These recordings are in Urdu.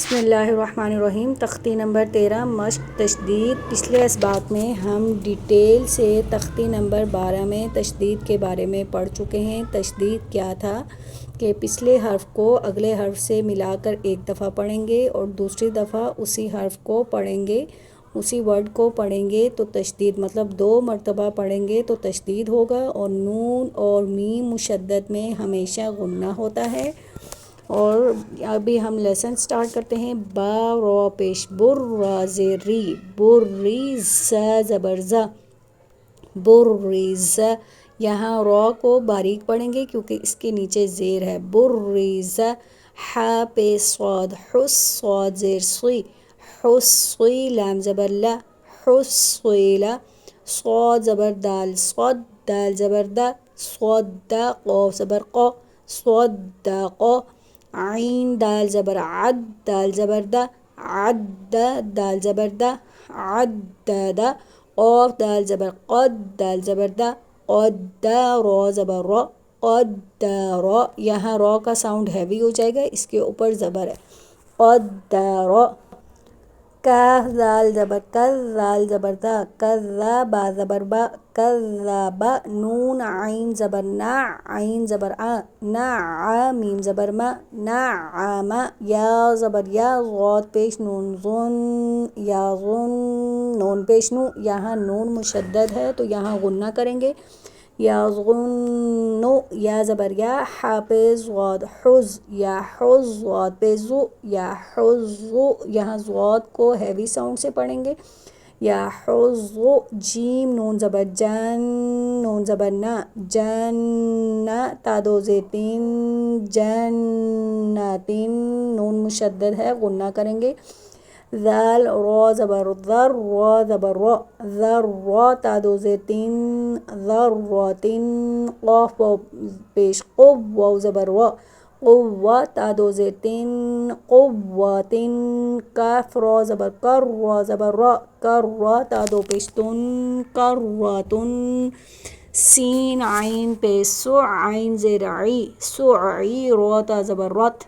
بسم اللہ الرحمن الرحیم۔ تختی نمبر 13 مشق تشدید۔ پچھلے اسباق میں ہم ڈیٹیل سے تختی نمبر 12 میں تشدید کے بارے میں پڑھ چکے ہیں۔ تشدید کیا تھا کہ پچھلے حرف کو اگلے حرف سے ملا کر ایک دفعہ پڑھیں گے اور دوسری دفعہ اسی حرف کو پڑھیں گے، اسی ورڈ کو پڑھیں گے تو تشدید، مطلب 2 مرتبہ پڑھیں گے تو تشدید ہوگا، اور نون اور میم مشدد میں ہمیشہ غنہ ہوتا ہے۔ اور ابھی ہم لیسن سٹارٹ کرتے ہیں۔ با را پیش بر را زیر ری، بر ری ز زبر ز، بر ری ز۔ یہاں را کو باریک پڑھیں گے کیونکہ اس کے نیچے زیر ہے۔ بر ری ز۔ ح پیش صاد، حس صاد زیر سوی، حسوی لام زبر لا، حسویل۔ صاد زبر دال، صاد دال زبر دا، صاد دا قاف زبر قا، صاد دا قا۔ عین دال زبر عد، دال زبر دا، عد دال زبر دا، عدد۔ قاف دال زبر قد، دال زبر دا، قد۔ را زبر را، قدر۔ یہاں را کا ساؤنڈ ہیوی ہو جائے گا، اس کے اوپر زبر ہے، قدر۔ کاف دال زبر کر، دال زبر دا، کذب زبر با، کذب۔ نون عین زبر نا، عین زبر آ، نع میم زبر ما، نعم۔ یا زبر یا، ضاد پیش نون ظن، یا ظن۔ نون پیش نو، یہاں نون مشدد ہے تو یہاں غنہ کریں گے، یا ظن۔ یا زبر یا، ح پیش ضاد حز، یا حز۔ ضاد پیش زو، یا حزو، یہاں ضاد کو ہیوی ساؤنڈ سے پڑھیں گے، یا حزو۔ جیم نون زبر جن، نون زبر نا، جن۔ تا دو زیر تین، جنتین۔ نون مشدد ہے، غنہ کریں گے۔ ذال را زبر ذر، را زبر را، ذرا۔ تا دو زیر تین، ذراتین۔ قاف واو پیش قو، واو زبر وا، قوہ۔ تا دو زیر تین، قواتین۔ کاف را زبر کر، را زبر را، کرا۔ تا دو پیش تن، کراتن۔ سین عین پیش سو، عین زیر عی، سعی۔ را تا زبر رت،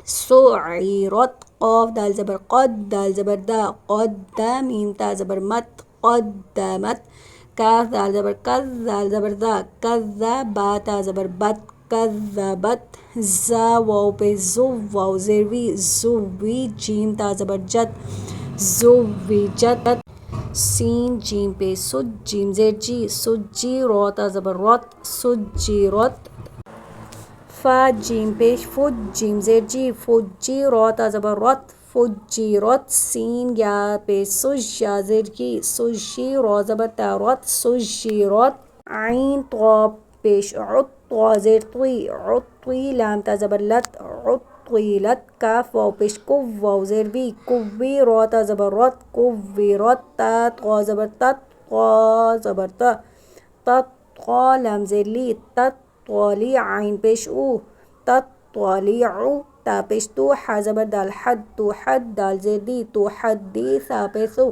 سعیرت۔ قاف دال زبر قد، دال زبر دا، قد۔ میم تا زبر مت، قدمت۔ کاف دال زبر کذ، دال زبر دا، کذب۔ تا زبر بت، کذبت۔ زا واو پیش زو، واو زیر وی، زوی۔ جیم تا زبر جت، زوجت۔ سین جیم پیش سج، جیم زیر جی، سجی۔ را تا زبر رت، سجیرت۔ فا جیم پیش فج، جیم زیر جی، فجی۔ را تا زبر رت، فجیرت۔ سین یا پیش سج، یا زیر جی، سجی۔ را زبر تا رت، سجیرت۔ عین طا پیش عط، طا زیر طوی، عطوی۔ لام تا زبر لت، عطویلت۔ کاف واو پیش کو، واو زیر وی، کوی۔ را تا زبر رت، کویرت۔ تا طا زبر تت، طا زبر تا، تطغی۔ لام زیر لی، تطالی۔ عین پیش او، تطالیعو۔ تا پیش تو، ح زبر دال حد، توحد۔ دال زیر دی، توحدی۔ ثا پیش ثو،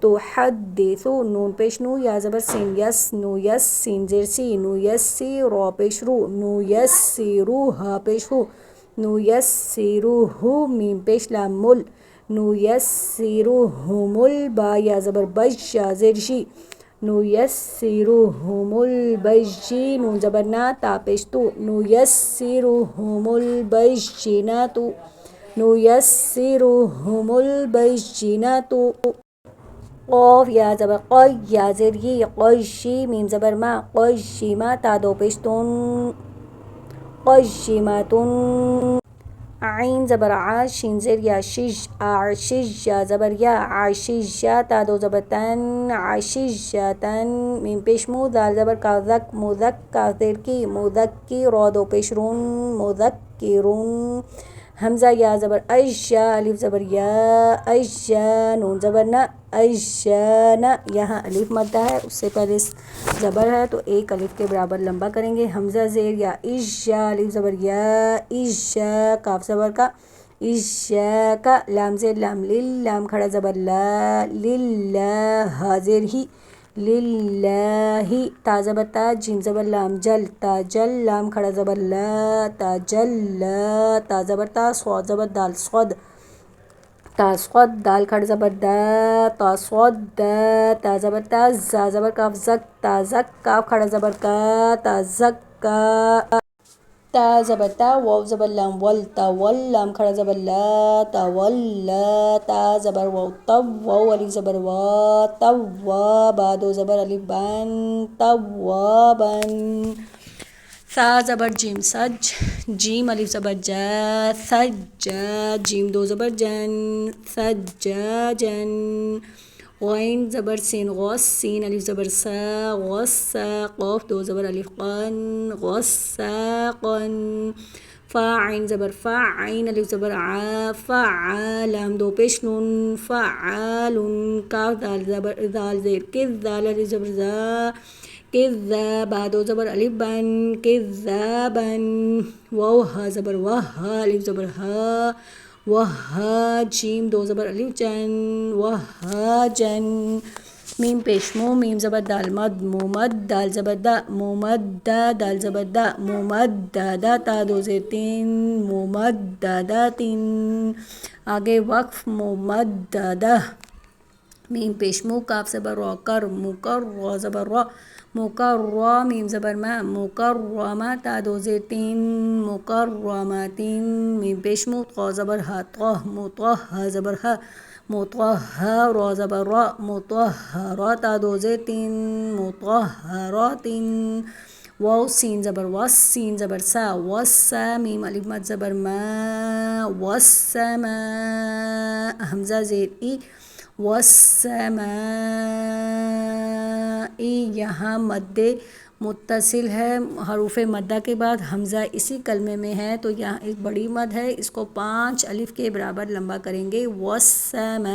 تحدثو۔ نون پیش نو، یا زبر سین یس، نو یس۔ سین زیر سی، نو یسی۔ را پیش رو، نو یسیرو۔ ہا پیش ہو، نو یسیروہو۔ میم پیش لام مل، نو یسیروہم۔ با یا زبر بج، یا زیر جی، نو یسیروہم البجی۔ نون زبر نا، تا پیش تو، نو یسیروہم البجیناتو، نو یسیروہم البجیناتو۔ قاف یا زبر قی، یا زیر یی، قیشی۔ میم زبر ما، قیشیما۔ تا دو پیش تن، قیشیماتن۔ عین زبر ع، شین زیر یا، شج، اعشج۔ یا زبر یا، عشیجہ۔ تا دو زبر تن، عشیجتن۔ میم پیش مو، دال زبر کا، ذک، مذک۔ کاف زیر کی، مذکی۔ را دو پیش رون، مذکرون۔ حمزہ یا زبر اج، یا الف زبر یا، اجا۔ نون زبر نا، اجانا۔ یہاں الف مدہ ہے، اس سے پہلے زبر ہے تو ایک الف کے برابر لمبا کریں گے۔ حمزہ زیر یا، اجا۔ الف زبر یا، اجا۔ کاف زبر کا، اجاکا۔ لام زیر لام لل، لام کھڑا زبر لا، للہ۔ ہا زیر ہی، للہ۔ تا زبر تا، جیم زبر لام جل، تاجل۔ لام کھڑا زبر لا، تاجل لا۔ تا زبر تا، صاد زبر دال، صد، تصاد دال کھڑ زبر دا تصاد دا تا زبر تا زا زبر کاف زک تازک کاف کھڑا زبر کا تازک کا تا زبر تا واو زبر لام ول تول لام کھڑا زبر لا تولا تا زبر واو تب واو الف زبر وا توابا دو زبر الف بن توابن ثا زبر جیم سج جیم الف زبر جا سجا جیم دو زبر جن سجاجن غین زبر سین غص سین الف زبر سا غصا قاف دو زبر الف قن غصاقن فا عین زبر فا عین الف زبر عا فعال لام دو پیش نون فعال کاف دال زبر دال زیر کذ دال الف زبر زا کذابا دو زبر الف بن کذابن واو ہا زبر وہا الف زبر ہا وہا جیم دو زبر الف جن وہاجن میم پیش مو میم زبر دال مد مومد دال زبر دا مومد دال زبر دا مومد دا تا دو زیر تین مومد دا تین آگے وقف مومد دا میم پیش مو کاف زبر را کر مکر را زبر را مکرر میم زبر ما مکرمہ تا دو زیر تین مکرمتین میم پیش مو طا زبر ہا طہ مطہ زبر ہا مطہر را زبر را مطہرہ تا دو زیر تین مطہراتین واو سین زبر وس سین زبر سا وسا میم الف مد زبر ما والسماء حمزہ زیر ای والسماء یہاں مد متصل ہے حروف مدہ کے بعد حمزہ اسی کلمے میں ہے تو یہاں ایک بڑی مد ہے اس کو 5 الف کے برابر لمبا کریں گے والسماء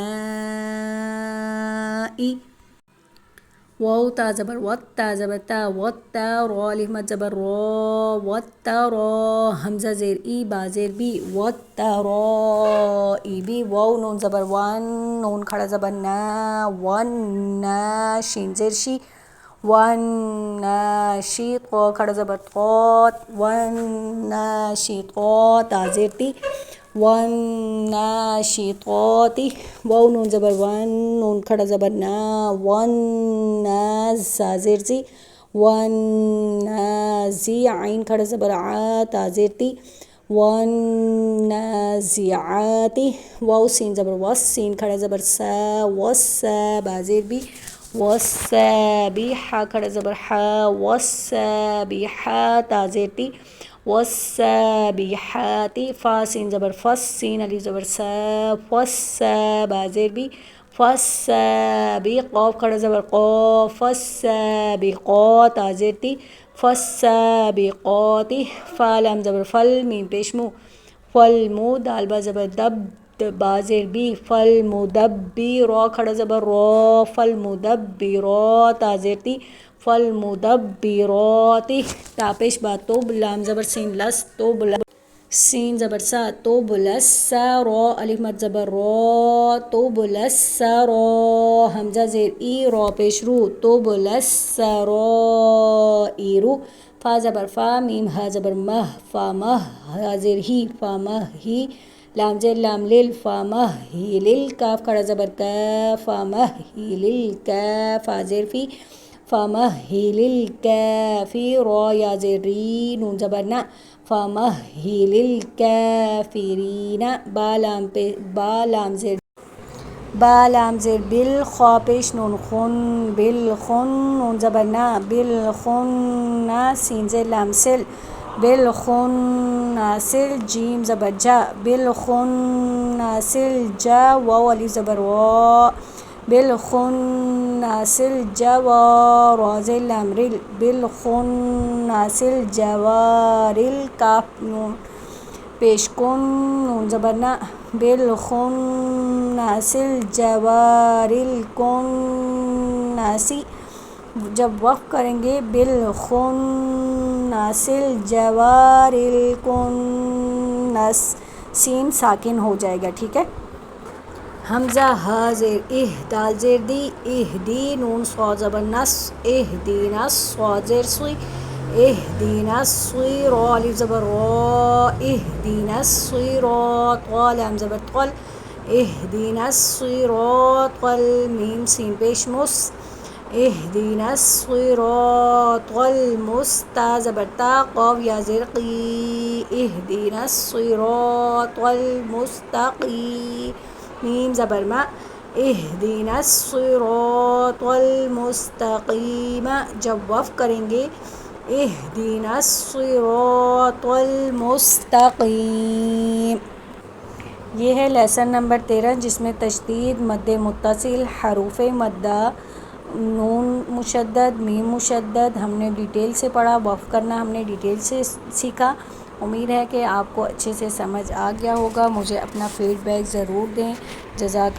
واو تا زبر وت تا زبر تا وت تا را الف مد زبر را وت تا را حمزہ زیر ای با زیر بی وت تا را ای بی واو نون زبر ون نون کھڑا زبر نا ون نا شین زیر شی ون نا شی قا کھڑا زبر قات ون نا شی قا تا زیر تی ون ناشطات واو نون زبر ون نون کھڑا زبر نا ون زا زیر زی ون زی عین کھڑا زبر عا تا زیر تی ون زیعاتی واو سین زبر وس سین کھڑا زبر سا وسا با زیر بی والسابحہ کھڑا زبر حا والسابحہ تا زیر تی والسابحات فا سین زبر فس سین الف زبر سا فسا با زیر بی فالسابق قاف کھڑا زبر قا فالسابقات تا زیر تی فالسابقات فا لام زبر فل میم پیش مو فالمو دال با زبر دب با زیر بی فالمدبی را کھڑا زبر را فالمدبرات تا زیر تی فالمدبرات تا پیش با توب لام زبر سین لس توب سین زبر سا توب لسا را الف مد زبر را توب لسا را حمزہ زیر ای را پیش رو توب لسا را ای رو فا زبر فا میم ہا زبر مہ فا مہ ہا زیر ہی فا مہ ہی لام زیر لام لیل فا مہ ہی لیل کاف کھڑا زبر کا فا مہ ہی لیل کا فا زیر فی فمہل الکافر یا زیر ری نون زبر نا فمہل الکافرین با لام زیر بل خا پیش نون خن بالخن نون زبر نا بالخن سین زیر لام سل بالخن سل جیم زبر جا بالخن سل جا واو الف زبر وا بالخناس الجوار زیر لام ریل بالخناس الجوار کاف نون پیش کن نون زبر نا بالخناس الجوار الکناسی جب وقف کریں گے بالخناس الجوار الکناس سین ساکن ہو جائے گا ٹھیک ہے حمزہ ہا زیر دال زیر دی دی نون صاد زبر نس دینا صاد زیر سوی دینا سوی را الف زبر را دینا سوی را طا لام زبر طل اہدنا الصراط المیم سین پیش مس اہدنا الصراط المستا زبرتا قاف یا زیر قی اہدنا الصراط المستقیم میم زبر ما اہدنا الصراط المستقیم جب وقف کریں گے اہدنا الصراط المستقیم۔ یہ ہے لیسن نمبر 13 جس میں تشدید، مد متصل، حروف مدہ، نون مشدد، میم مشدد ہم نے ڈیٹیل سے پڑھا، وقف کرنا ہم نے ڈیٹیل سے سیکھا۔ امید ہے کہ آپ کو اچھے سے سمجھ آ گیا ہوگا۔ مجھے اپنا فیڈ بیک ضرور دیں۔ جزاک